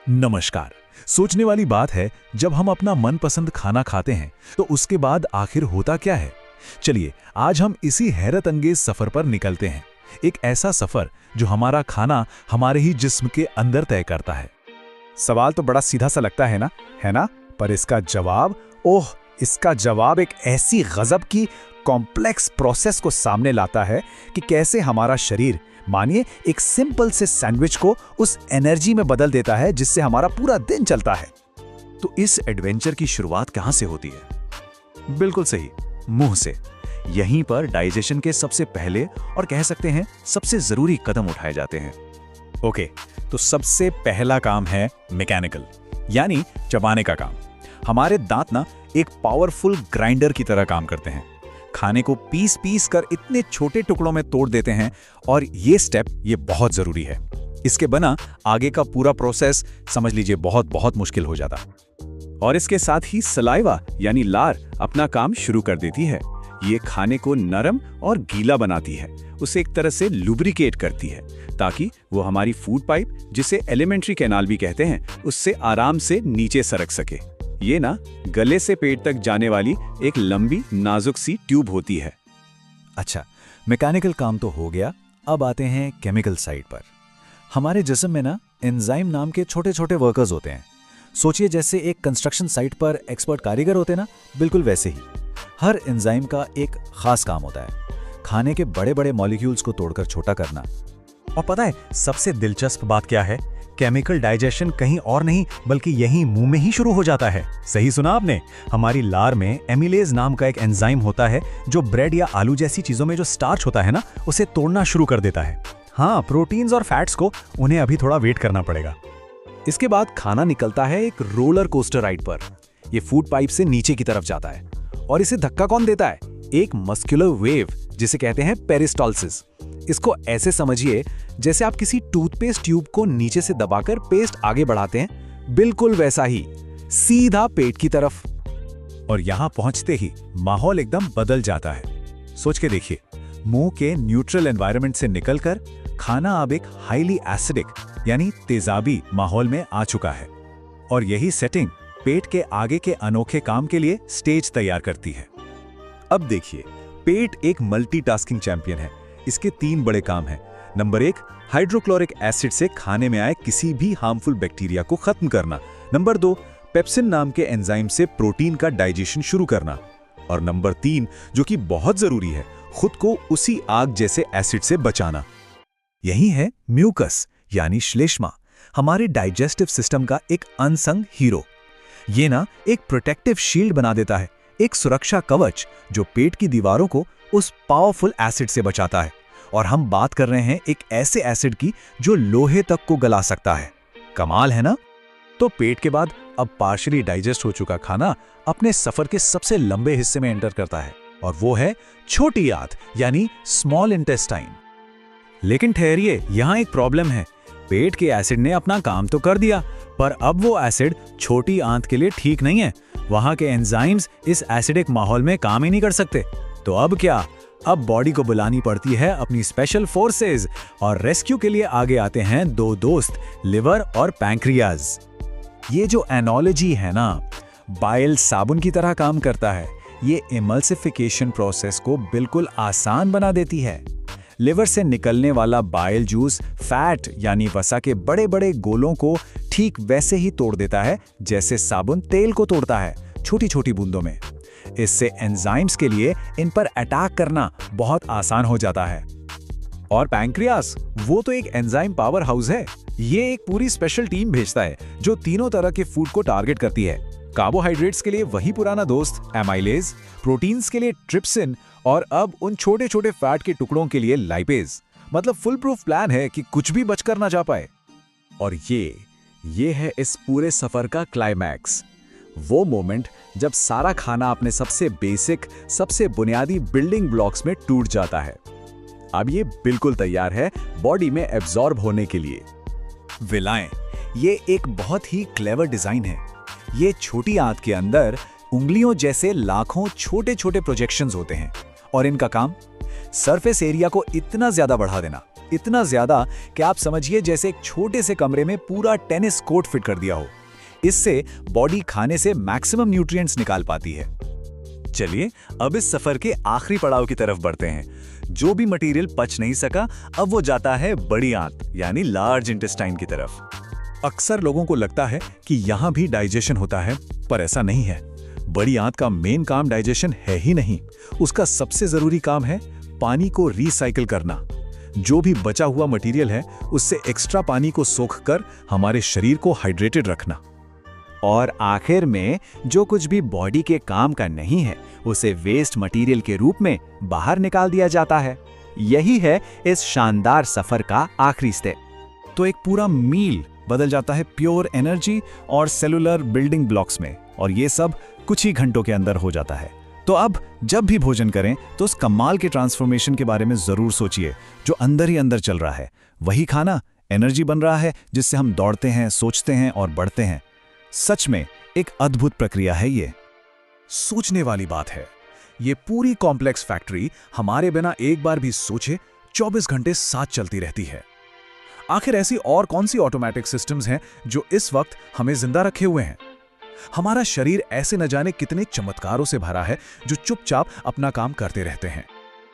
नमस्कार। सोचने वाली बात है, जब हम अपना मनपसंद खाना खाते हैं तो उसके बाद आखिर होता क्या है। चलिए आज हम इसी हैरत अंगेज सफर पर निकलते हैं। एक ऐसा सफर जो हमारा खाना हमारे ही जिस्म के अंदर तय करता है। सवाल तो बड़ा सीधा सा लगता है ना? पर इसका जवाब एक ऐसी गजब की कॉम्प्लेक्स प्रोसेस को सामने लाता है कि कैसे हमारा शरीर, मानिए एक सिंपल से सैंडविच को उस एनर्जी में बदल देता है जिससे हमारा पूरा दिन चलता है। तो इस एडवेंचर की शुरुआत कहां से होती है? बिल्कुल सही, मुंह से। यहीं पर डाइजेशन के सबसे पहले और कह सकते हैं सबसे जरूरी कदम उठाए जाते हैं। ओके, तो सबसे पहला काम है मैकेनिकल, यानी चबाने का काम। हमारे दांत ना एक पावरफुल ग्राइंडर की तरह काम करते हैं। खाने को पीस कर इतने छोटे टुकड़ों में तोड़ देते हैं और ये बहुत जरूरी है। इसके बिना आगे का पूरा प्रोसेस समझ लीजिए बहुत मुश्किल हो जाता। और इसके साथ ही सलाइवा यानी लार अपना काम शुरू कर देती है। ये खाने को नरम और गीला बनाती है, उसे एक तरह से लुब्रिकेट करती है ताकि वो हमारी फूड पाइप, जिसे एलिमेंट्री कैनाल भी कहते हैं, उससे आराम से नीचे सरक सके। ये ना गले से पेट तक जाने वाली एक लंबी नाजुक सी ट्यूब होती है। अच्छा, मैकेनिकल काम तो हो गया, अब आते हैं केमिकल साइड पर। हमारे जिस्म में ना एंजाइम नाम के छोटे छोटे वर्कर्स होते हैं। सोचिए जैसे एक कंस्ट्रक्शन साइट पर एक्सपर्ट कारीगर होते हैं ना, बिल्कुल वैसे ही। हर एंजाइम का एक खास काम होता है, खाने के बड़े बड़े मॉलिक्यूल्स को तोड़कर छोटा करना। और पता है सबसे दिलचस्प बात क्या है? केमिकल डाइजेशन कहीं और नहीं बल्कि यहीं मुंह में ही शुरू हो जाता है। सही सुना आपने। हमारी लार में एमिलेज नाम का एक एंजाइम होता है जो ब्रेड या आलू जैसी चीजों में जो स्टार्च होता है ना, उसे तोड़ना शुरू कर देता है। हाँ, प्रोटीन्स और फैट्स को उन्हें अभी थोड़ा वेट करना पड़ेगा। इसके बाद खाना निकलता है एक रोलर कोस्टर राइड पर। यह फूड पाइप से नीचे की तरफ जाता है और इसे धक्का कौन देता है? एक मस्कुलर वेव, जिसे कहते हैं पेरिस्टालसिस। इसको ऐसे समझिए जैसे आप किसी टूथपेस्ट ट्यूब को नीचे से दबाकर पेस्ट आगे बढ़ाते हैं, बिल्कुल वैसा ही, सीधा पेट की तरफ। और यहां पहुंचते ही माहौल एकदम बदल जाता है। सोच के देखिए, मुंह के न्यूट्रल एनवायरनमेंट से निकलकर खाना अब एक हाईली एसिडिक यानी तेजाबी माहौल में आ चुका है। और यही सेटिंग पेट के आगे के अनोखे काम के लिए स्टेज तैयार करती है। अब देखिए, पेट एक मल्टीटास्किंग चैंपियन है। इसके 3 बड़े काम हैं। नंबर 1, हाइड्रोक्लोरिक एसिड से खाने में आए किसी भी हार्मफुल बैक्टीरिया को खत्म करना। नंबर 2, पेप्सिन नाम के एंजाइम से प्रोटीन का डाइजेशन शुरू करना। और नंबर 3, जो कि बहुत जरूरी है, खुद को उसी आग जैसे एसिड से बचाना। यही है म्यूकस यानी श्लेष्मा, हमारे डाइजेस्टिव सिस्टम का एक अनसंग हीरो। ये ना एक प्रोटेक्टिव शील्ड बना देता है, एक सुरक्षा कवच जो पेट की दीवारों को उस पावरफुल एसिड से बचाता है। और हम बात कर रहे हैं एक ऐसे एसिड की जो लोहे तक को गला सकता है। कमाल है ना? तो पेट के बाद अब पार्शियली डाइजेस्ट हो चुका खाना अपने सफर के सबसे लंबे हिस्से में एंटर करता है, और वो है छोटी आंत यानी स्मॉल इंटेस्टाइन। लेकिन ठहरिए, यहां एक प्रॉब्लम है। पेट के एसिड ने अपना काम तो कर दिया, पर अब वो एसिड छोटी आंत के लिए ठीक नहीं है। वहां के एंजाइम्स इस एसिडिक माहौल में काम ही नहीं कर सकते। तो अब क्या? अब बॉडी को बुलानी पड़ती है अपनी स्पेशल फोर्सेस, और रेस्क्यू के लिए आगे आते हैं 2 दोस्त, लिवर और पैंक्रियाज। ये जो एनोलॉजी है ना, बाइल साबुन की तरह काम करता है। ये इमल्सिफिकेशन प्रोसेस को बिल्कुल आसान बना देती है। लिवर से निकलने वाला बाइल जूस फैट यानी वसा के बड़े बड़े गोलों को ठीक वैसे ही तोड़ देता है जैसे साबुन तेल को तोड़ता है, छोटी छोटी बूंदों में। इससे एंजाइम्स के लिए इन पर अटैक करना बहुत आसान हो जाता है। और पैंक्रियास, वो तो एक एंजाइम पावर हाउस है। ये एक पूरी स्पेशल टीम भेजता है जो तीनों तरह के फूड को टारगेट करती है। कार्बोहाइड्रेट्स के लिए वही पुराना दोस्त एमाइलेज, प्रोटीन्स के लिए ट्रिप्सिन, और अब उन छोटे छोटे फैट के टुकड़ों के लिए लाइपेज। मतलब फुल प्रूफ प्लान है कि कुछ भी बचकर ना जा पाए। और ये है इस पूरे सफर का क्लाइमैक्स। वो मोमेंट जब सारा खाना अपने सबसे बेसिक, सबसे बुनियादी बिल्डिंग ब्लॉक्स में टूट जाता है। अब ये बिल्कुल तैयार है बॉडी में एब्जॉर्ब होने के लिए। विलायन, ये एक बहुत ही क्लेवर डिजाइन है। ये छोटी आंत के अंदर उंगलियों जैसे लाखों छोटे छोटे प्रोजेक्शंस होते हैं, और इनका काम सरफेस एरिया को इतना ज्यादा बढ़ा देना इतना ज्यादा कि आप समझिए जैसे एक छोटे से कमरे में पूरा टेनिस कोर्ट फिट कर दिया हो। इससे बॉडी खाने से मैक्सिमम न्यूट्रिएंट्स निकाल पाती है। चलिए अब इस सफर के आखिरी पड़ाव की तरफ बढ़ते हैं। जो भी मटेरियल पच नहीं सका, अब वो जाता है बड़ी आंत यानी लार्ज इंटेस्टाइन की तरफ। अक्सर लोगों को लगता है कि यहाँ भी डाइजेशन होता है, पर ऐसा नहीं है। बड़ी आंत का मेन काम डाइजेशन है ही नहीं, उसका सबसे जरूरी काम है पानी को रिसाइकिल करना। जो भी बचा हुआ मटेरियल है उससे एक्स्ट्रा पानी को सोख कर हमारे शरीर को हाइड्रेटेड रखना। और आखिर में जो कुछ भी बॉडी के काम का नहीं है उसे वेस्ट मटेरियल के रूप में बाहर निकाल दिया जाता है। यही है इस शानदार सफर का आखिरी स्टेप। तो एक पूरा मील बदल जाता है प्योर एनर्जी और सेलुलर बिल्डिंग ब्लॉक्स में, और ये सब कुछ ही घंटों के अंदर हो जाता है। तो अब जब भी भोजन करें तो उस कमाल के ट्रांसफॉर्मेशन के बारे में जरूर सोचिए जो अंदर ही अंदर चल रहा है। वही खाना एनर्जी बन रहा है जिससे हम दौड़ते हैं, सोचते हैं और बढ़ते हैं। सच में एक अद्भुत प्रक्रिया है ये। सोचने वाली बात है, ये पूरी कॉम्प्लेक्स फैक्ट्री हमारे बिना एक बार भी सोचे 24 घंटे साथ चलती रहती है। आखिर ऐसी और कौन सी ऑटोमेटिक सिस्टम्स हैं जो इस वक्त हमें जिंदा रखे हुए हैं? हमारा शरीर ऐसे न जाने कितने चमत्कारों से भरा है जो चुपचाप अपना काम करते रहते हैं।